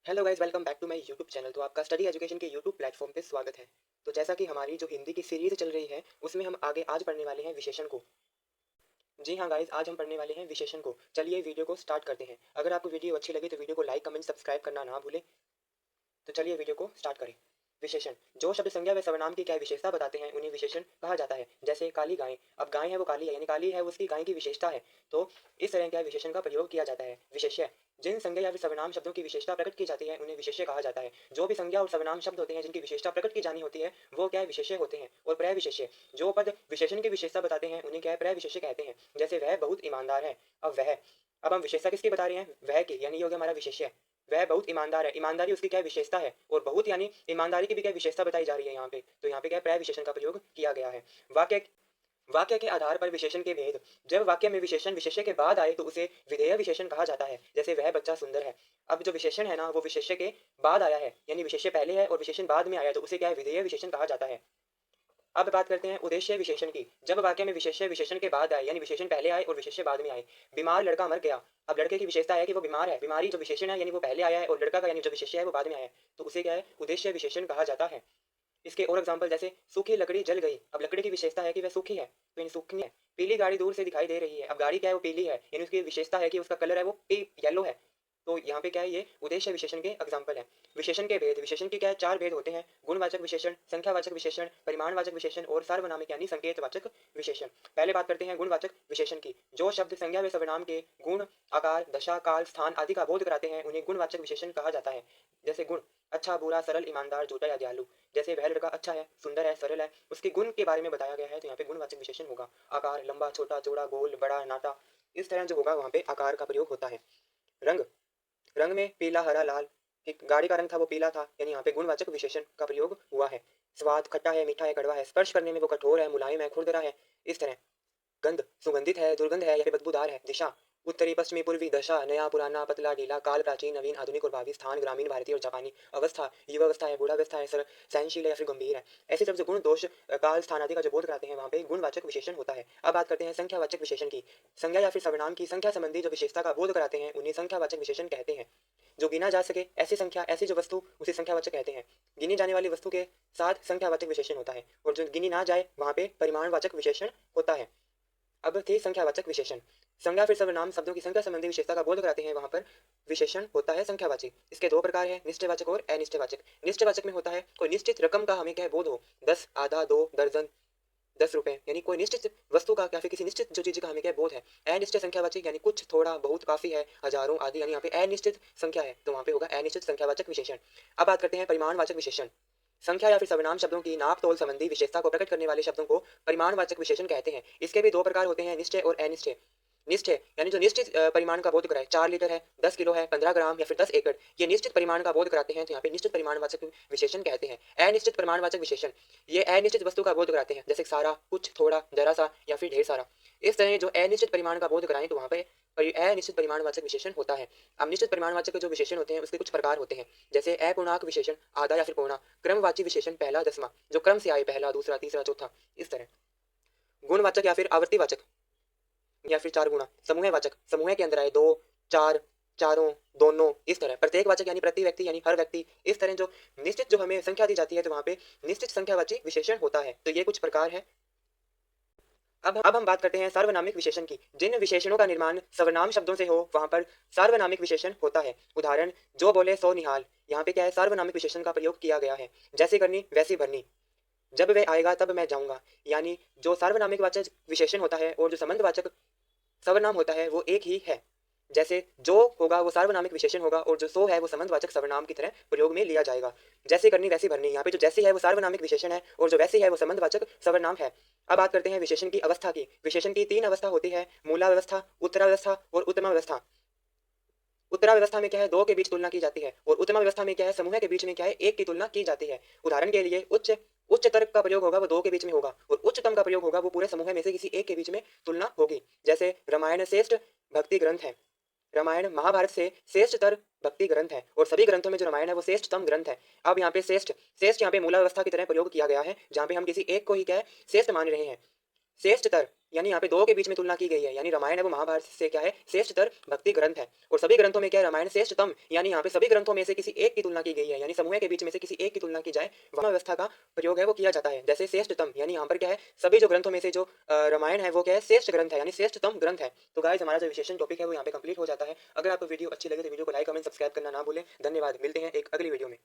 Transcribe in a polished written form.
Hello guys, welcome back to my YouTube channel. तो आपका study education के YouTube platform पे स्वागत है। तो जैसा कि हमारी जो हिंदी की सीरीज चल रही है उसमें हम आगे आज पढ़ने वाले हैं विशेषण को। जी हाँ गाइस, आज हम पढ़ने वाले हैं विशेषण को। चलिए वीडियो को स्टार्ट करते हैं। अगर आपको वीडियो अच्छी लगी तो वीडियो को लाइक कमेंट सब्सक्राइब करना ना भूलें। तो चलिए वीडियो को स्टार्ट करें। विशेषण जो शब्द संज्ञा व सर्वनाम की क्या विशेषता बताते हैं उन्हें विशेषण कहा जाता है। जैसे काली गाय, अब गाय है वो काली है, यानी काली है उसकी गाय की विशेषता है। तो इस तरह क्या विशेषण का प्रयोग किया जाता है। विशेष्य जिन संज्ञा या फिर सर्वनाम शब्दों की विशेषता प्रकट की जाती है उन्हें विशेष्य कहा जाता है। जो भी संज्ञा और सर्वनाम शब्द होते हैं जिनकी विशेषता प्रकट की जानी होती है वो क्या है, विशेष्य होते हैं। और प्रविशेष्य जो पद विशेषण की विशेषता बताते हैं उन्हें क्या है, प्रविशेष्य कहते हैं। जैसे वह बहुत ईमानदार है, अब हम विशेषता किसकी बता रहे हैं, वह की, यानी ये हो गया हमारा विशेष्य। वह बहुत ईमानदार है, ईमानदारी उसकी क्या विशेषता है, और बहुत यानी ईमानदारी की भी क्या विशेषता बताई जा रही है यहाँ पे। तो यहाँ पे क्या प्रय विशेषण का प्रयोग किया गया है। वाक्य वाक्य के आधार पर विशेषण के भेद। जब वाक्य में विशेषण विशेष्य के बाद आए तो उसे विधेय विशेषण कहा जाता है। जैसे वह बच्चा सुंदर है, अब जो विशेषण है ना वो विशेष्य के बाद आया है, यानी विशेष्य पहले है और विशेषण बाद में आया है, तो उसे क्या है, विधेय विशेषण कहा जाता है। अब बात करते हैं उद्देश्य विशेषण की। जब वाक्य में विशेष्य विशेषण के बाद आए, यानी विशेषण पहले आए और विशेष्य बाद में आए। बीमार लड़का मर गया, अब लड़के की विशेषता है कि वो बीमार है, बीमारी जो विशेषण है यानी वो पहले आया है, और लड़का का यानी जो विशेष्य है वो बाद में आया है, तो उसे क्या है, उद्देश्य विशेषण कहा जाता है। इसके और एग्जांपल जैसे सूखी लकड़ी जल गई, अब लकड़ी की विशेषता है कि वह सूखी है, तो इन सूखी है। पीली गाड़ी दूर से दिखाई दे रही है, अब गाड़ी क्या है, वो पीली है, यानी उसकी विशेषता है कि उसका कलर है वो येलो है। तो यहाँ पे क्या है, ये उद्देश्य विशेषण के एग्जाम्पल है। विशेषण के भेद, विशेषण के क्या है, चार भेद होते हैं। गुणवाचक विशेषण, संख्यावाचक विशेषण, परिमाणवाचक विशेषण और सार्वनामिक यानी संकेतवाचक विशेषण। पहले बात करते हैं गुणवाचक विशेषण की। जो शब्द संज्ञा व सर्वनाम के गुण, आकार, दशा, काल, स्थान आदि का बोध कराते हैं उन्हें गुणवाचक विशेषण कहा जाता है। जैसे गुण, अच्छा, बुरा, सरल, ईमानदार, झूठा या दयालु। जैसे वह लड़का अच्छा है, सुंदर है, सरल है, उसके गुण के बारे में बताया गया है, तो यहाँ पे गुणवाचक विशेषण होगा। आकार, लंबा, छोटा, चौड़ा, गोल, बड़ा, नाटा, इस तरह जो होगा वहाँ पे आकार का प्रयोग होता है। रंग, रंग में पीला, हरा, लाल, एक गाड़ी का रंग था वो पीला था, यानी यहाँ पे गुणवाचक विशेषण का प्रयोग हुआ है। स्वाद, खट्टा है, मीठा है, कड़वा है, स्पर्श करने में वो कठोर है, मुलायम है, खुरदरा है, इस तरह। गंध, सुगंधित है, दुर्गंध है या फिर बदबूदार है। दिशा, उत्तरी, पश्चिमी, पूर्वी। दशा, नया, पुराना, पतला, ढीला, काल, प्राचीन, नवीन, आधुनिक और भावी। स्थान, ग्रामीण, भारतीय और जापानी। अवस्था, युवावस्था है, बूढ़ावस्था है, सहनशील है या फिर गंभीर है। ऐसे सब जो गुण, दोष, काल, स्थान आदि का जो बोध कराते हैं वहाँ पे गुणवाचक विशेषण होता है। अब बात करते हैं संख्यावाचक विशेषण की। संज्ञा या फिर सर्वनाम की संख्या संबंधी जो विशेषता का बोध कराते हैं उन्हें संख्यावाचक विशेषण कहते हैं। जो गिना जा सके ऐसी संख्या, ऐसी जो वस्तु, उसे संख्यावाचक कहते हैं। गिनी जाने वाली वस्तु के साथ संख्यावाचक विशेषण होता है, और जो गिनी ना जाए वहाँ पे परिमाणवाचक विशेषण होता है। अब थे संख्यावाचक विशेषण। संज्ञा फिर सर्वनाम शब्दों की संख्या संबंधी विशेषता का बोध कराते हैं, वहां पर विशेषण होता है संख्यावाची। इसके दो प्रकार हैं, निश्चयवाचक और अनिश्चयवाचक। निश्चयवाचक में होता है कोई निश्चित रकम का हमें क्या बोध हो, 10, आधा, 2 दर्जन, 10 रुपए, यानी कोई निश्चित वस्तु का या फिर किसी निश्चित जो चीज का हमें क्या बोध है। अनिश्चित संख्यावाचक यानी कुछ, थोड़ा, बहुत, काफी है, हजारों आदि, यानी यहाँ पे अनिश्चित संख्या है, तो वहां पे होगा अनिश्चित संख्यावाचक विशेषण। अब बात करते हैं परिमाणवाचक विशेषण। संख्या या फिर सर्वनाम शब्दों की नाप तोल संबंधी विशेषता को प्रकट करने वाले शब्दों को परिमाणवाचक विशेषण कहते हैं। इसके भी दो प्रकार होते हैं, निश्चय और अनिश्चय। निश्चय यानी जो निश्चित परिमाण का बोध कराए, 4 लीटर है, 10 किलो है, 15 ग्राम या फिर 10 एकड़, ये निश्चित परिमाण का बोध कराते हैं, तो यहाँ पे निश्चित परिमाणवाचक विशेषण कहते हैं। अनिश्चित परिमाणवाचक विशेषण ये अनिश्चित वस्तु का बोध कराते हैं, जैसे सारा, कुछ, थोड़ा, जरा सा या फिर ढेर सारा। इस तरह जो अनिश्चित परिमाण का बोध कराएं तो वहाँ पे अनिश्चित परिमाणवाचक विशेषण होता है। अब निश्चित परिमाणवाचक जो विशेषण होते हैं उसके कुछ प्रकार होते हैं, जैसे अपूर्णांक विशेषण, आधा या फिर पौना, क्रमवाची विशेषण, पहला, दसवां, जो क्रम से आए, पहला, दूसरा, तीसरा, चौथा, इस तरह। गुणवाचक या फिर आवर्तीवाचक या फिर चार गुणा। समूहवाचक, समूह के अंदर आए, दो, चार, चारों, दोनों, इस तरह। प्रत्येकवाचक यानी प्रति व्यक्ति यानी हर व्यक्ति, इस तरह जो निश्चित जो हमें संख्या दी जाती है तो वहां पे निश्चित संख्यावाची विशेषण होता है। तो ये कुछ प्रकार है। अब हम बात करते हैं सार्वनामिक विशेषण की। जिन विशेषणों का निर्माण सर्वनाम शब्दों से हो वहां पर सार्वनामिक विशेषण होता है। उदाहरण, जो बोले सो निहाल, यहाँ पे क्या है, सार्वनामिक विशेषण का प्रयोग किया गया है। जैसे करनी वैसी भरनी, जब वह आएगा तब मैं जाऊंगा, यानी जो सार्वनामिक वाचक विशेषण होता है और जो संबंधवाचक सर्वनाम होता है वो एक ही है। जैसे जो होगा वो सार्वनामिक विशेषण होगा और जो सो है वो संबंधवाचक सर्वनाम की तरह प्रयोग में लिया जाएगा। जैसे करनी वैसी भरनी, यहाँ पे जो जैसी है वो सार्वनामिक विशेषण है और जो वैसी है वो संबंधवाचक सर्वनाम है। अब बात करते हैं विशेषण की अवस्था की। विशेषण की तीन अवस्था होती है, मूलावस्था, उत्तरावस्था और उत्तमावस्था। उत्तरावस्था में क्या है, दो के बीच तुलना की जाती है, और उत्तमावस्था में क्या है, समूह के बीच में क्या है, एक की तुलना की जाती है। उदाहरण के लिए उच्चतर का प्रयोग होगा वो दो के बीच में होगा, और उच्चतम का प्रयोग होगा वो पूरे समूह में से किसी एक के बीच में तुलना होगी। जैसे रामायण श्रेष्ठ भक्ति ग्रंथ है, रामायण महाभारत से श्रेष्ठतर भक्ति ग्रंथ है, और सभी ग्रंथों में जो रामायण है वो श्रेष्ठतम ग्रंथ है। अब यहाँ पे श्रेष्ठ, श्रेष्ठ यहाँ पे मूलावस्था की तरह प्रयोग किया गया है, जहाँ पे हम किसी एक को ही क्या है, श्रेष्ठ मान रहे हैं। श्रेष्ठतर यानी यहाँ पे दो के बीच में तुलना की गई है, यानी रामायण एवं महाभारत से क्या है, श्रेष्ठतर भक्ति ग्रंथ है। और सभी ग्रंथों में क्या है, रामायण श्रेष्ठतम, यानी यहाँ पे सभी ग्रंथों में से किसी एक की तुलना की गई है, यानी समूह के बीच में से किसी एक की तुलना की जाए, वह व्यवस्था का प्रयोग है वो किया जाता है। जैसे श्रेष्ठतम यानी यहाँ पर क्या है, सभी जो ग्रंथों में से जो रामायण है वो क्या है, श्रेष्ठ ग्रंथ है, यानी श्रेष्ठतम ग्रंथ है। तो गाइस हमारा जो विशेषण टॉपिक है वो यहाँ पे कंप्लीट हो जाता है। अगर आपको वीडियो अच्छी लगे तो वीडियो को लाइक कमेंट सब्सक्राइब करना ना भूलें। धन्यवाद, मिलते हैं एक अगली वीडियो में।